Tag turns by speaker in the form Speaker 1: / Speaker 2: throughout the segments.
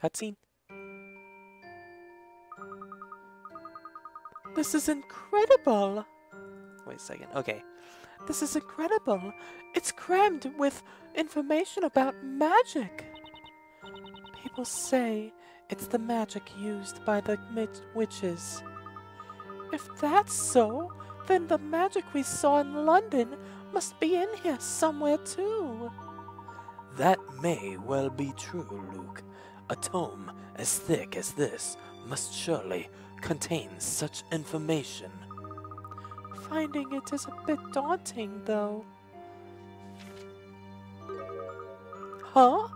Speaker 1: cutscene. This is incredible! Wait a second. Okay. This is incredible. It's crammed with information about magic. People say it's the magic used by the witches. If that's so, then the magic we saw in London must be in here somewhere too. That may well be true, Luke. A tome as thick as this must surely contain such information. Finding it is a bit daunting, though. Huh?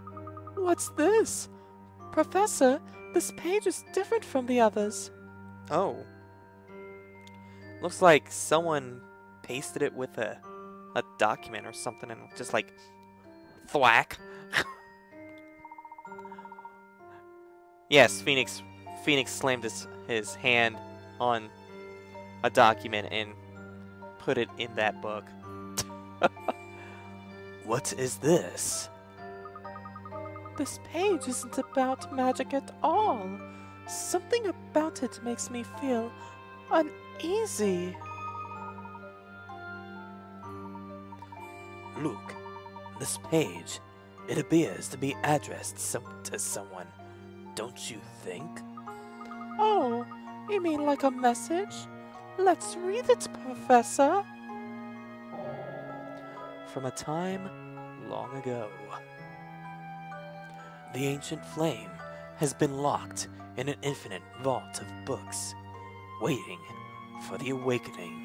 Speaker 1: What's this? Professor, this page is different from the others. Oh. Looks like someone pasted it with a document or something and just like thwack. Yes, Phoenix slammed his hand on a document and put it in that book. What is this? This page isn't about magic at all. Something about it makes me feel uneasy. Luke, this page, it appears to be addressed to someone, don't you think? Oh, you mean like a message? Let's read it, Professor. From a time long ago. The ancient flame has been locked in an infinite vault of books, waiting for the awakening.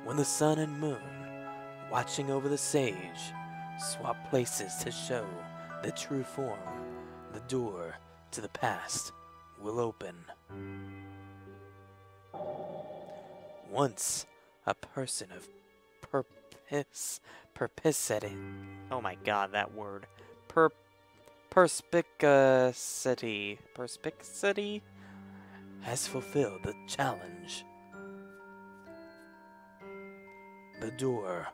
Speaker 1: When the sun and moon, watching over the sage, swap places to show the true form, the door to the past will open. Once a person of perspicacity. Oh my god, that word. Perspicacity has fulfilled the challenge. The door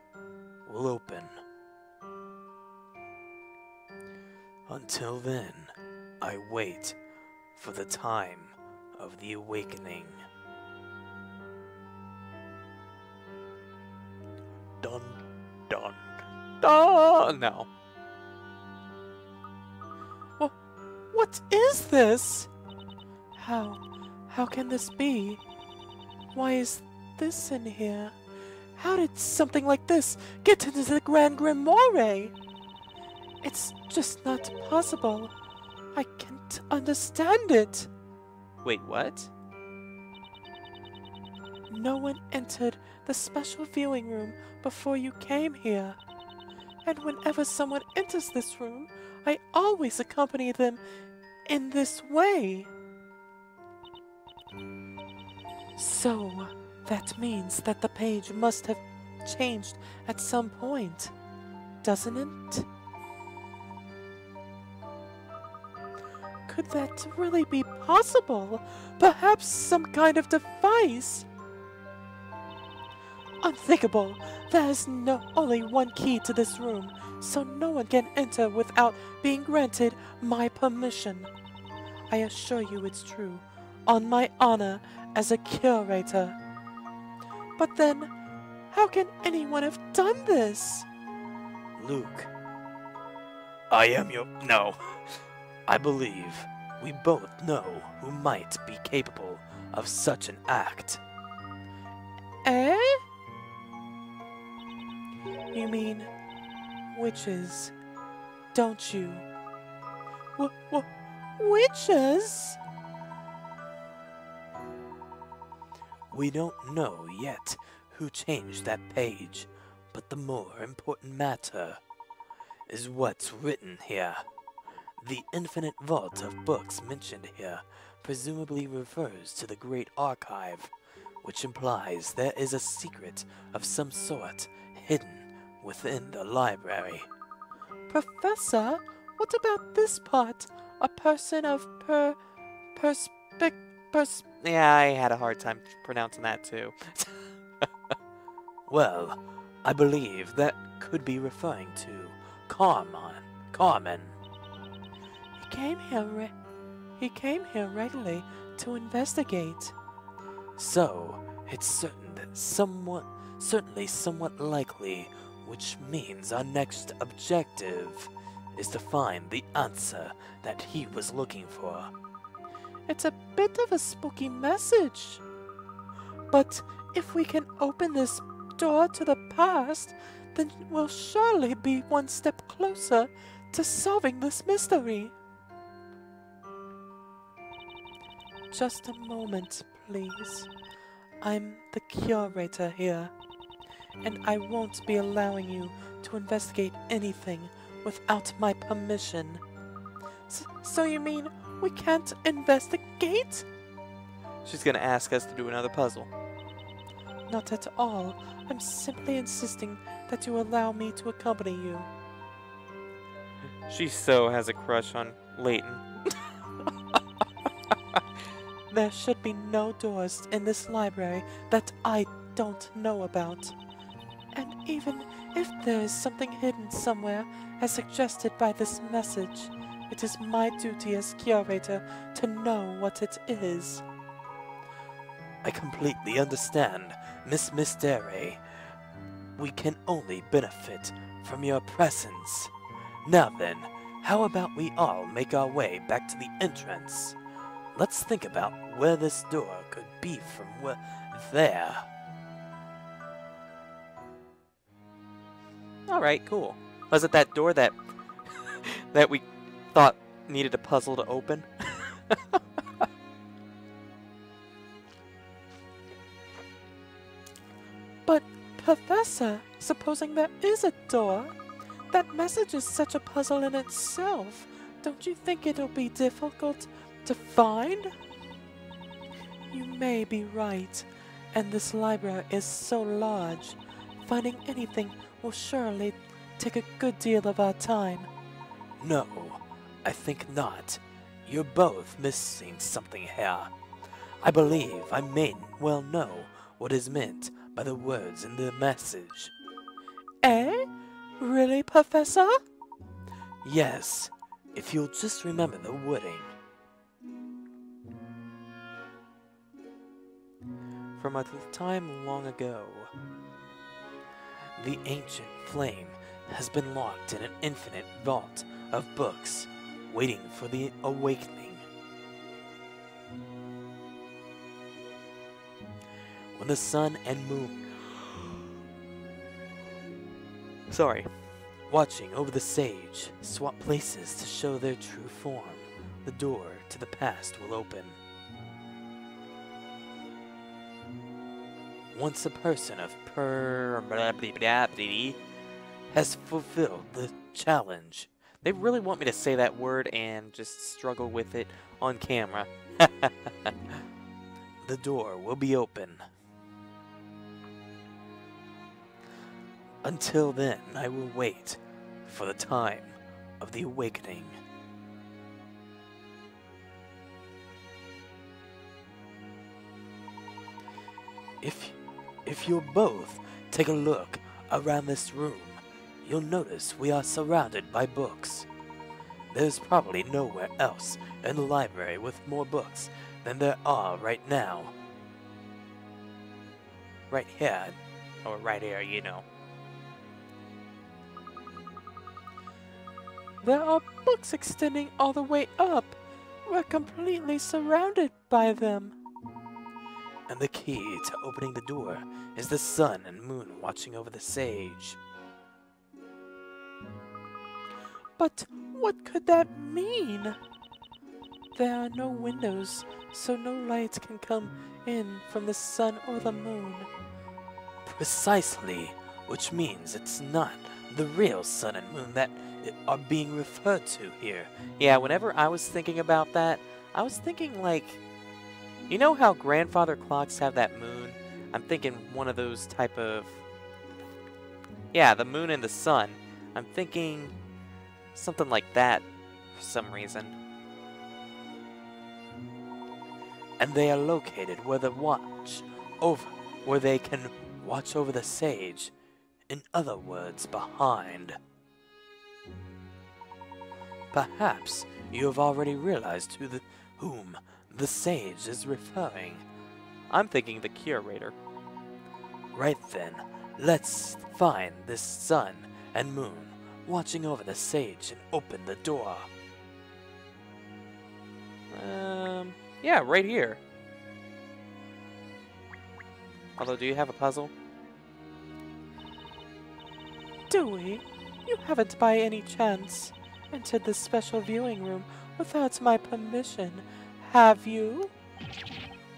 Speaker 1: will open. Until then, I wait for the time of the awakening. Dun, dun, dun. No. What is this? How can this be? Why is this in here? How did something like this get into the Grand Grimoire? It's just not possible. I can't understand it. Wait, what? No one entered the special viewing room before you came here. And whenever someone enters this room, I always accompany them in this way. So, that means that the page must have changed at some point, doesn't it? Could that really be possible? Perhaps some kind of device? Unthinkable! There is only one key to this room, so no one can enter without being granted my permission. I assure you it's true, on my honor as a curator. But then, how can anyone have done this? Luke, I am your... No. I believe we both know who might be capable of such an act. Eh? You mean witches, don't you? Witches? We don't know yet who changed that page, but the more important matter is what's written here. The infinite vault of books mentioned here presumably refers to the Great Archive, which implies there is a secret of some sort hidden within the library. Professor, what about this part? A person of yeah, I had a hard time pronouncing that too. Well, I believe that could be referring to Carmen. He came here regularly to investigate.
Speaker 2: So, it's certainly somewhat likely, which means our next objective is to find the answer that he was looking for.
Speaker 1: It's a bit of a spooky message. But if we can open this door to the past, then we'll surely be one step closer to solving this mystery. Just a moment, please. I'm the curator here, and I won't be allowing you to investigate anything without my permission. So you mean we can't investigate?
Speaker 2: She's gonna ask us to do another puzzle.
Speaker 1: Not at all. I'm simply insisting that you allow me to accompany you.
Speaker 2: She so has a crush on Layton.
Speaker 1: There should be no doors in this library that I don't know about. And even if there is something hidden somewhere, as suggested by this message, it is my duty as curator to know what it is.
Speaker 2: I completely understand, Miss Mystere. We can only benefit from your presence. Now then, how about we all make our way back to the entrance? Let's think about where this door could be from there. Alright, cool. Was it that door that that we thought needed a puzzle to open?
Speaker 1: But, Professor, supposing there is a door, that message is such a puzzle in itself. Don't you think it'll be difficult to find? You may be right, and this library is so large. Finding anything will surely take a good deal of our time.
Speaker 2: No, I think not. You're both missing something here. I believe I may well know what is meant by the words in the message.
Speaker 1: Eh? Really, Professor?
Speaker 2: Yes, if you'll just remember the wording. From a time long ago, the ancient flame has been locked in an infinite vault of books, waiting for the awakening. When the sun and moon, watching over the sage, swap places to show their true form, the door to the past will open. Once a person of has fulfilled the challenge. They really want me to say that word and just struggle with it on camera. The door will be open. Until then, I will wait for the time of the awakening. If you'll both take a look around this room, you'll notice we are surrounded by books. There's probably nowhere else in the library with more books than there are right now. Right here, or right here, you know.
Speaker 1: There are books extending all the way up. We're completely surrounded by them.
Speaker 2: And the key to opening the door is the sun and moon watching over the sage.
Speaker 1: But what could that mean? There are no windows, so no light can come in from the sun or the moon.
Speaker 2: Precisely, which means it's not the real sun and moon that are being referred to here. Yeah, whenever I was thinking about that, I was thinking like, you know how grandfather clocks have that moon? I'm thinking one of those type of... Yeah, the moon and the sun. I'm thinking something like that for some reason. And they are located where they can watch over the sage. In other words, behind. Perhaps you have already realized whom the sage is referring.
Speaker 1: I'm thinking the curator.
Speaker 2: Right then, let's find this sun and moon watching over the sage and open the door.
Speaker 1: Yeah, right here. Although, do you have a puzzle? Dewey, you haven't by any chance entered this special viewing room without my permission, have you?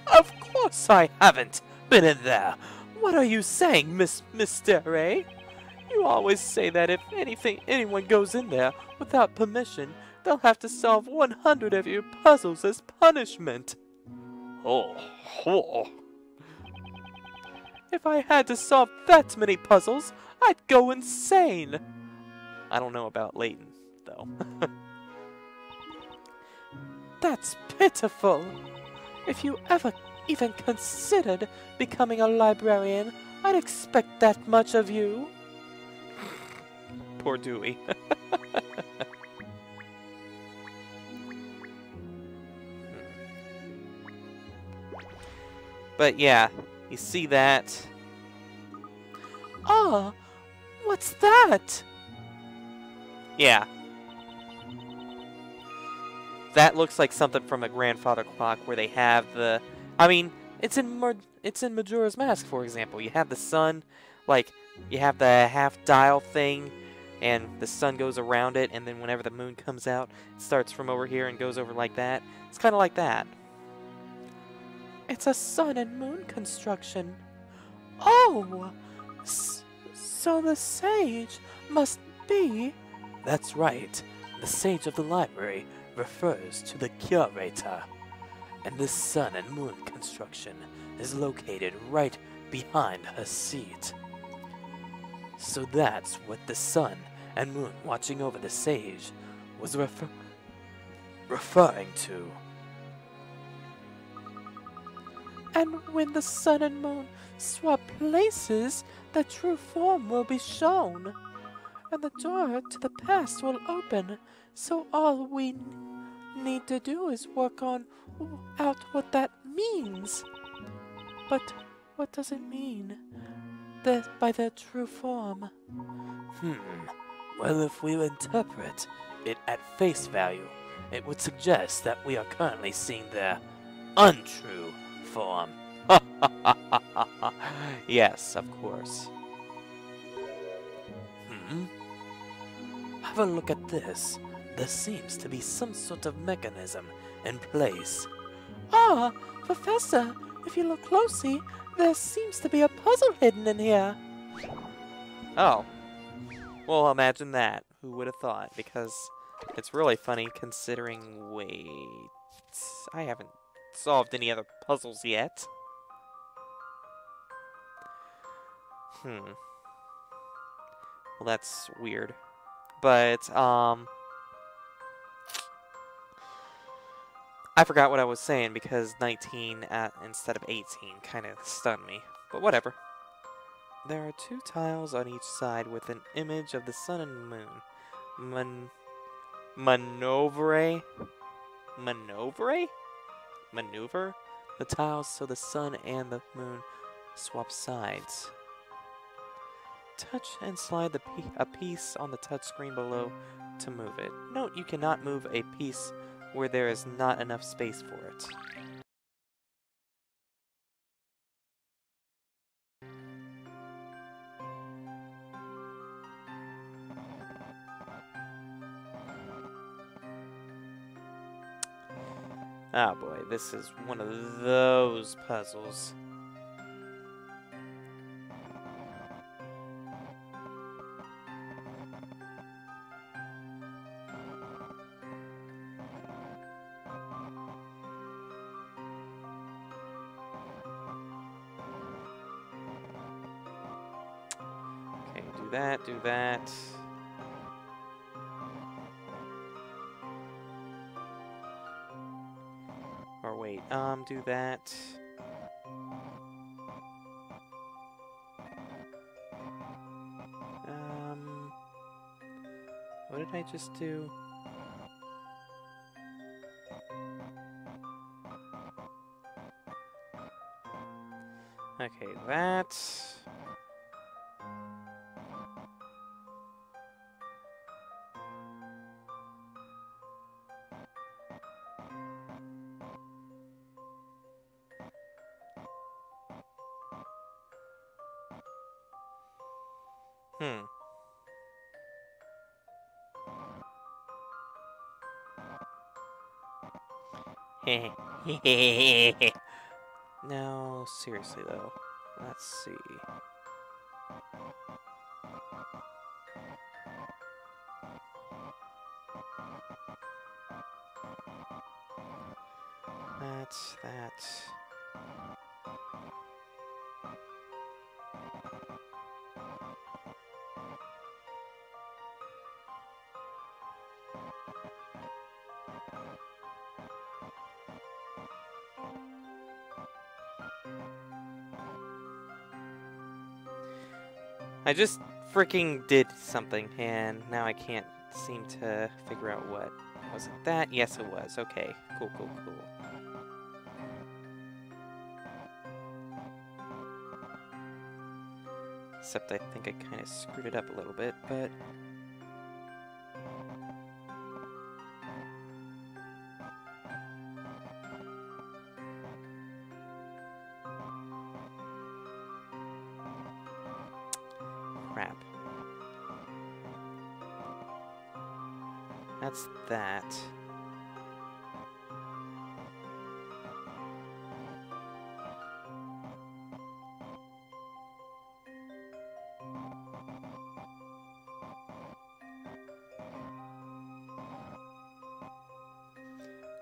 Speaker 2: Of course I haven't been in there. What are you saying, Mr. Ray?
Speaker 1: You always say that if anyone goes in there without permission, they'll have to solve 100 of your puzzles as punishment.
Speaker 2: Oh.
Speaker 1: If I had to solve that many puzzles, I'd go insane. I don't know about Layton, though. That's pitiful. If you ever even considered becoming a librarian, I'd expect that much of you. Poor Dewey. But yeah, you see that? Ah, what's that? Yeah. That looks like something from a grandfather clock where they have the... I mean, it's in Majora's Mask, for example. You have the sun, like, you have the half-dial thing, and the sun goes around it, and then whenever the moon comes out, it starts from over here and goes over like that. It's kind of like that. It's a sun and moon construction. Oh! So the sage must be...
Speaker 2: That's right. The sage of the library refers to the curator. And this sun and moon construction is located right behind her seat. So that's what the sun and moon watching over the sage was referring to.
Speaker 1: And when the sun and moon swap places, the true form will be shown. And the door to the past will open, so all we need to do is work out what that means. But what does it mean by their true form?
Speaker 2: Well, if we interpret it at face value, it would suggest that we are currently seeing their untrue form.
Speaker 1: Yes, of course.
Speaker 2: Have a look at this. There seems to be some sort of mechanism in place.
Speaker 1: Ah, Professor, if you look closely, there seems to be a puzzle hidden in here. Oh. Well, imagine that. Who would have thought? Because it's really funny considering... Wait... I haven't solved any other puzzles yet. Well, that's weird. But, I forgot what I was saying because 19 instead of 18 kind of stunned me. But whatever. There are 2 tiles on each side with an image of the sun and moon. Maneuver the tiles so the sun and the moon swap sides. Touch and slide a piece on the touchscreen below to move it. Note you cannot move a piece where there is not enough space for it. Oh boy, this is one of those puzzles. Okay, do that. Or wait, do that. What did I just do?
Speaker 2: Okay, that... No, seriously though. Let's see. That. I just freaking did something, and now I can't seem to figure out what. Was it that? Yes, it was. Okay. Cool, cool, cool. Except I think I kind of screwed it up a little bit, but... Crap. That's that.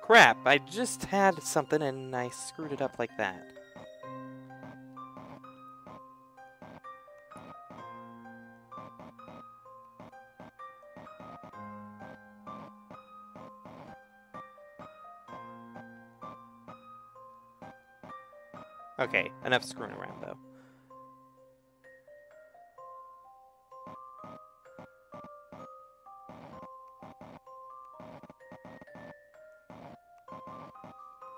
Speaker 2: Crap, I just had something and I screwed it up like that. Okay, enough screwing around though.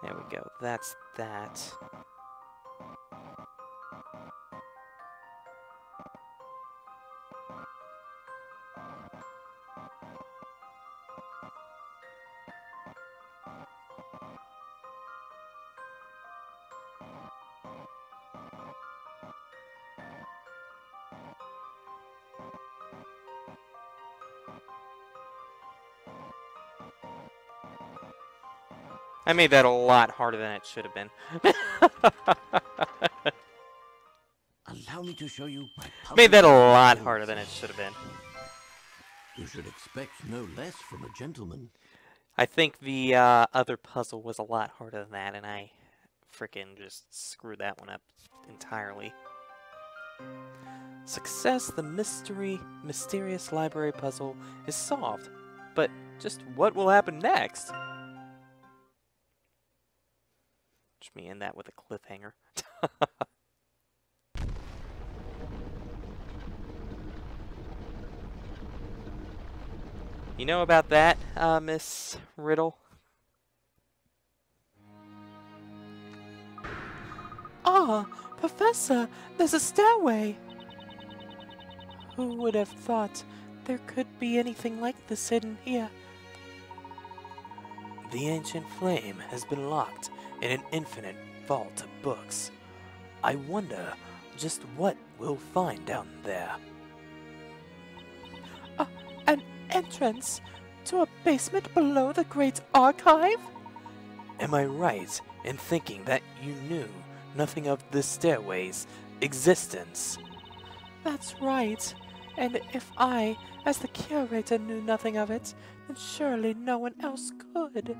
Speaker 2: There we go, that's that. I made that a lot harder than it should have been.
Speaker 3: Allow me to show you my
Speaker 2: Made that a lot harder than it should have been.
Speaker 3: You should expect no less from a gentleman.
Speaker 2: I think the other puzzle was a lot harder than that, and I frickin' just screwed that one up entirely. Success, the mysterious library puzzle is solved. But just what will happen next? Just me end that with a cliffhanger. You know about that, Miss Riddle?
Speaker 1: Ah, Professor, there's a stairway. Who would have thought there could be anything like this hidden here?
Speaker 2: The ancient flame has been locked in an infinite vault of books. I wonder just what we'll find down there.
Speaker 1: An entrance to a basement below the Great Archive?
Speaker 2: Am I right in thinking that you knew nothing of the stairway's existence?
Speaker 1: That's right. And if I, as the curator, knew nothing of it, then surely no one else could.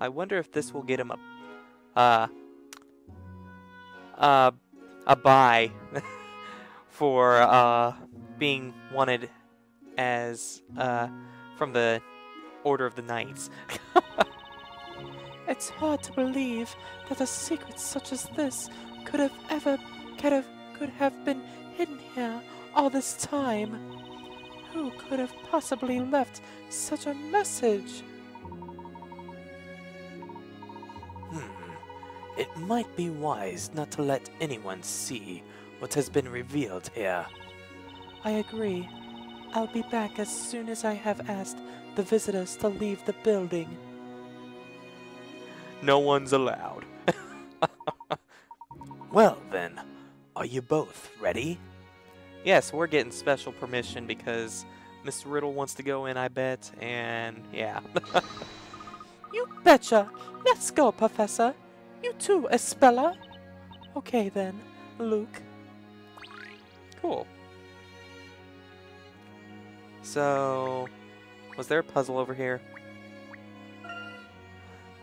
Speaker 2: I wonder if this will get him a buy for being wanted as from the Order of the Knights.
Speaker 1: It's hard to believe that a secret such as this could have been hidden here all this time. Who could have possibly left such a message?
Speaker 2: it might be wise not to let anyone see what has been revealed here.
Speaker 1: I agree. I'll be back as soon as I have asked the visitors to leave the building.
Speaker 2: No one's allowed. Well then, are you both ready? Yes, we're getting special permission because Mr. Riddle wants to go in, I bet, and yeah.
Speaker 1: You betcha! Let's go, Professor! You too, Espella! Okay then, Luke.
Speaker 2: Cool. So, was there a puzzle over here?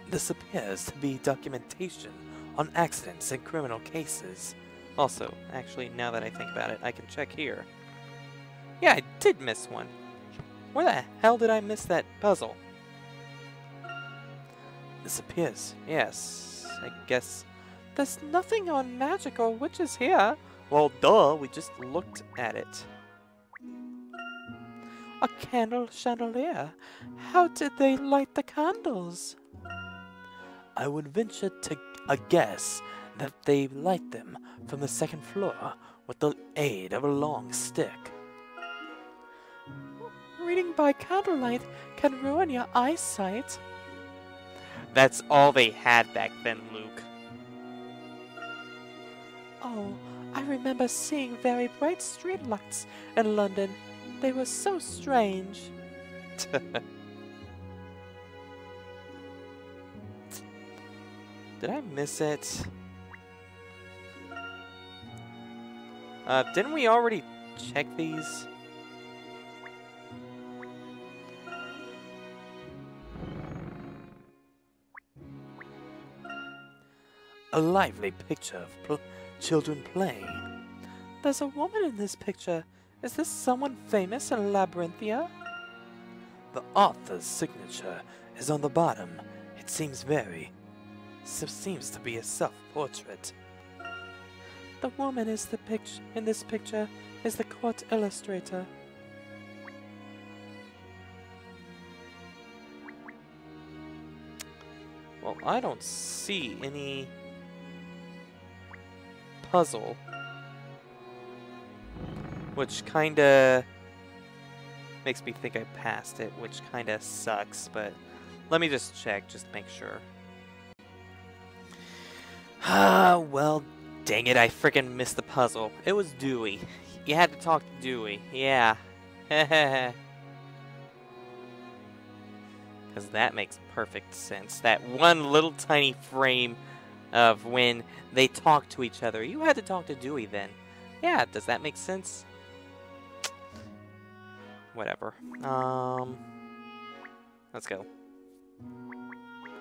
Speaker 2: This appears to be documentation on accidents and criminal cases. Also, actually, now that I think about it, I can check here. Yeah, I did miss one. Where the hell did I miss that puzzle? This appears, yes, I guess.
Speaker 1: There's nothing on magic or witches here.
Speaker 2: Well, duh, we just looked at it.
Speaker 1: A candle chandelier. How did they light the candles?
Speaker 2: I would venture to a guess that they light them from the second floor with the aid of a long stick.
Speaker 1: Reading by candlelight can ruin your eyesight.
Speaker 2: That's all they had back then, Luke.
Speaker 1: Oh, I remember seeing very bright streetlights in London. They were so strange.
Speaker 2: Did I miss it? Didn't we already check these? A lively picture of children playing.
Speaker 1: There's a woman in this picture. Is this someone famous in Labyrinthia?
Speaker 2: The author's signature is on the bottom. It seems to be a self-portrait.
Speaker 1: The woman is in this picture is the court illustrator.
Speaker 2: Well, I don't see any puzzle, which kinda makes me think I passed it, which kinda sucks, but let me just check, just to make sure. Ah, well, dang it, I freaking missed the puzzle. It was Dewey. You had to talk to Dewey, yeah. Because that makes perfect sense. That one little tiny frame of when they talk to each other. You had to talk to Dewey then. Yeah, does that make sense? Whatever. Let's go.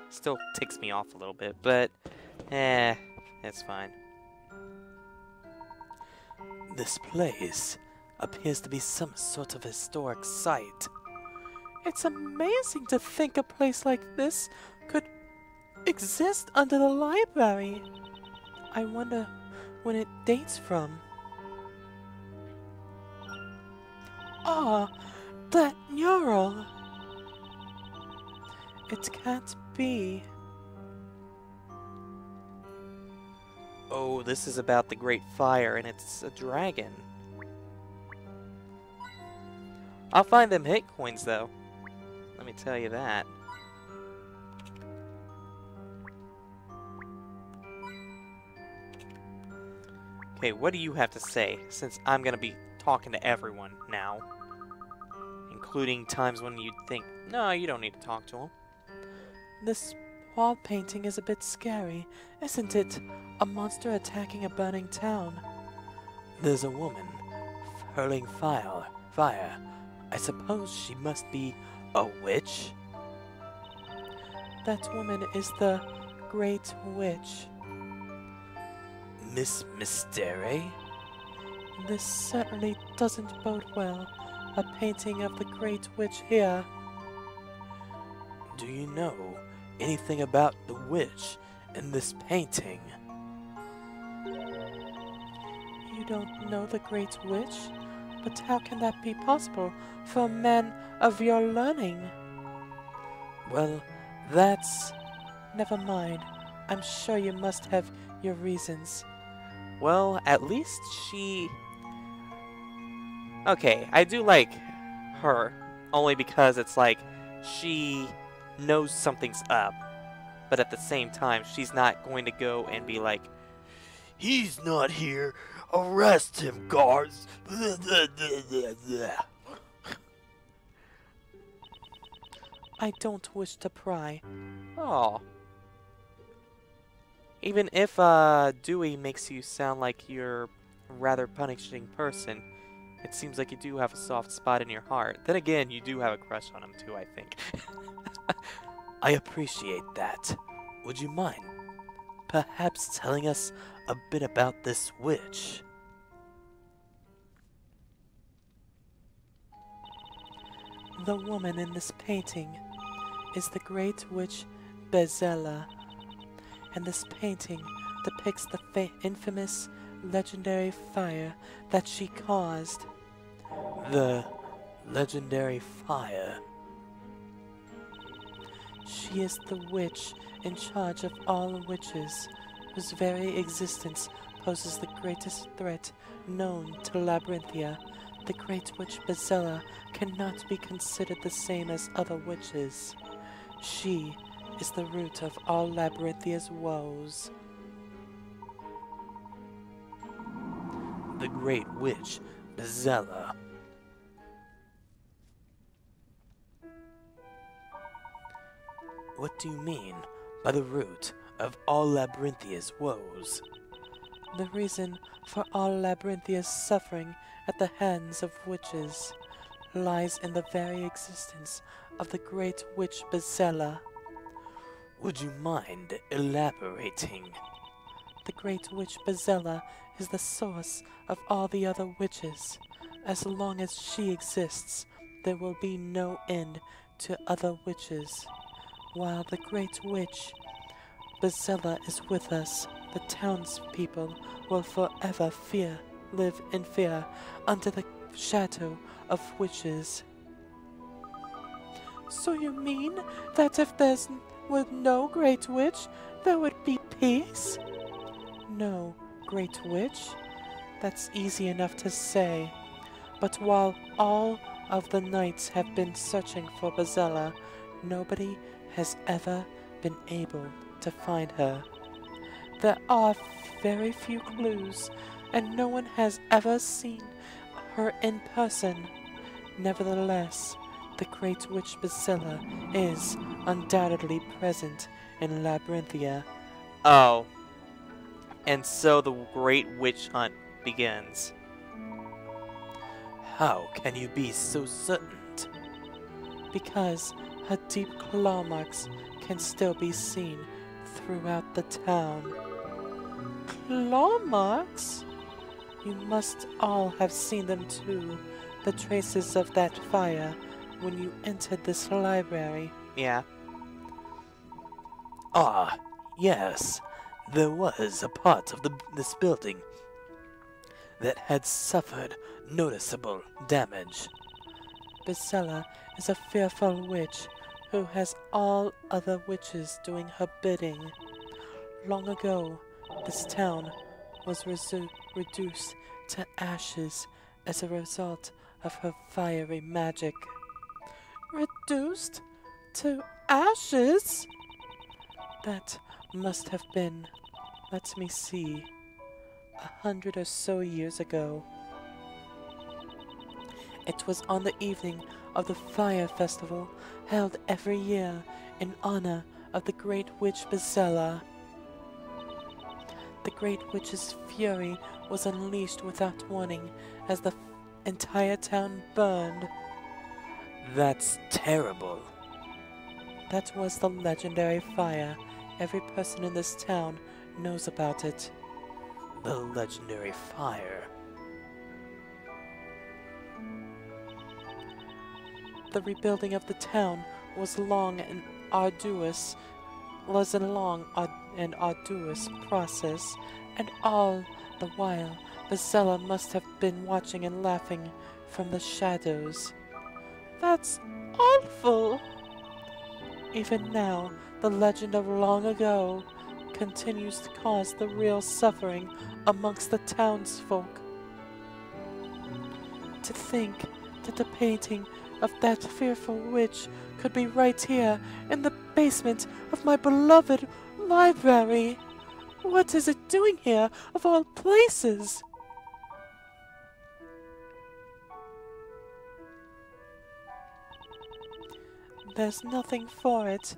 Speaker 2: Still ticks me off a little bit, but it's fine. This place appears to be some sort of historic site.
Speaker 1: It's amazing to think a place like this could exist under the library. I wonder when it dates from. Ah, that mural. It can't be.
Speaker 2: Oh, this is about the Great Fire, and it's a dragon. I'll find them hit coins, though. Let me tell you that. Okay, what do you have to say, since I'm gonna be talking to everyone now? Including times when you'd think, no, you don't need to talk to them.
Speaker 1: This wall painting is a bit scary, isn't it? A monster attacking a burning town.
Speaker 2: There's a woman hurling fire. I suppose she must be a witch?
Speaker 1: That woman is the Great Witch.
Speaker 2: Miss Mystere?
Speaker 1: This certainly doesn't bode well. A painting of the Great Witch here.
Speaker 2: Do you know anything about the witch in this painting?
Speaker 1: You don't know the Great Witch? But how can that be possible for a man of your learning?
Speaker 2: Well, that's...
Speaker 1: Never mind. I'm sure you must have your reasons.
Speaker 2: Well, at least she... Okay, I do like her, only because it's like she knows something's up, but at the same time, she's not going to go and be like,
Speaker 4: He's not here. Arrest him, guards.
Speaker 1: I don't wish to pry.
Speaker 2: oh. Even if Dewey makes you sound like you're a rather punishing person, it seems like you do have a soft spot in your heart. Then again, you do have a crush on him too, I think.
Speaker 4: I appreciate that. Would you mind perhaps telling us a bit about this witch?
Speaker 1: The woman in this painting is the great witch Bezella, and this painting depicts the infamous, legendary fire that she caused.
Speaker 4: The legendary fire.
Speaker 1: She is the witch in charge of all witches, whose very existence poses the greatest threat known to Labyrinthia. The great witch Bezella cannot be considered the same as other witches. She is the root of all Labyrinthia's woes.
Speaker 4: The great witch Bezella. What do you mean by the root of all Labyrinthia's woes?
Speaker 1: The reason for all Labyrinthia's suffering at the hands of witches lies in the very existence of the great witch Bezella.
Speaker 4: Would you mind elaborating?
Speaker 1: The great witch Bezella is the source of all the other witches. As long as she exists, there will be no end to other witches. While the great witch Bezella is with us, the townspeople will forever live in fear under the shadow of witches. So you mean that if there was no great witch, there would be peace? No great witch? That's easy enough to say. But while all of the knights have been searching for Bezella, nobody has ever been able to find her. There are very few clues, and no one has ever seen her in person. Nevertheless, the great witch Bezella is undoubtedly present in Labyrinthia.
Speaker 2: oh. And so the great witch hunt begins.
Speaker 4: How can you be so certain?
Speaker 1: Because her deep claw marks can still be seen throughout the town. Claw marks? You must all have seen them too, the traces of that fire when you entered this library.
Speaker 2: Yeah.
Speaker 4: Ah, yes. There was a part of this building that had suffered noticeable damage.
Speaker 1: Bezella is a fearful witch who has all other witches doing her bidding. Long ago, this town was reduced to ashes as a result of her fiery magic. Reduced to ashes? That must have been, let me see, 100 or so years ago. It was on the evening of the Fire Festival held every year in honor of the Great Witch Bezella. The Great Witch's fury was unleashed without warning as the entire town burned.
Speaker 4: That's terrible.
Speaker 1: That was the legendary fire. Every person in this town knows about it.
Speaker 4: The legendary fire.
Speaker 1: The rebuilding of the town was a long and arduous process, and all the while Bezella must have been watching and laughing from the shadows. That's awful! Even now, the legend of long ago continues to cause the real suffering amongst the townsfolk. To think that the painting of that fearful witch could be right here in the basement of my beloved library. What is it doing here, of all places? There's nothing for it.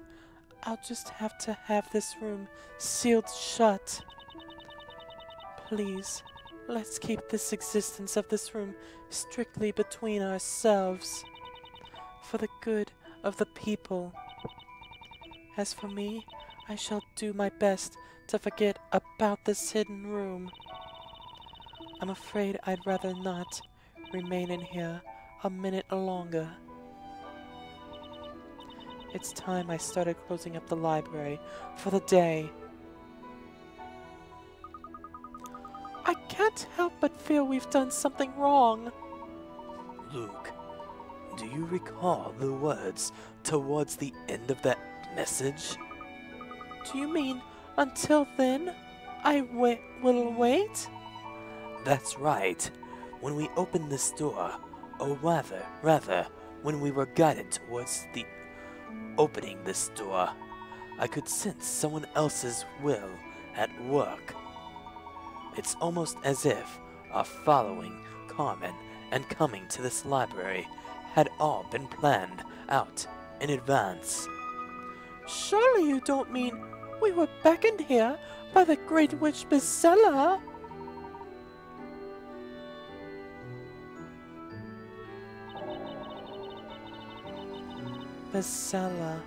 Speaker 1: I'll just have to have this room sealed shut. Please, let's keep this existence of this room strictly between ourselves, for the good of the people. As for me, I shall do my best to forget about this hidden room. I'm afraid I'd rather not remain in here a minute longer. It's time I started closing up the library for the day. I can't help but feel we've done something wrong.
Speaker 2: Luke, do you recall the words towards the end of that message?
Speaker 1: Do you mean until then I will wait?
Speaker 2: That's right. When we opened this door, or rather, when we were guided towards the opening this door, I could sense someone else's will at work. It's almost as if our following Carmen and coming to this library had all been planned out in advance.
Speaker 1: Surely you don't mean we were beckoned here by the great witch Bezella? Bezella.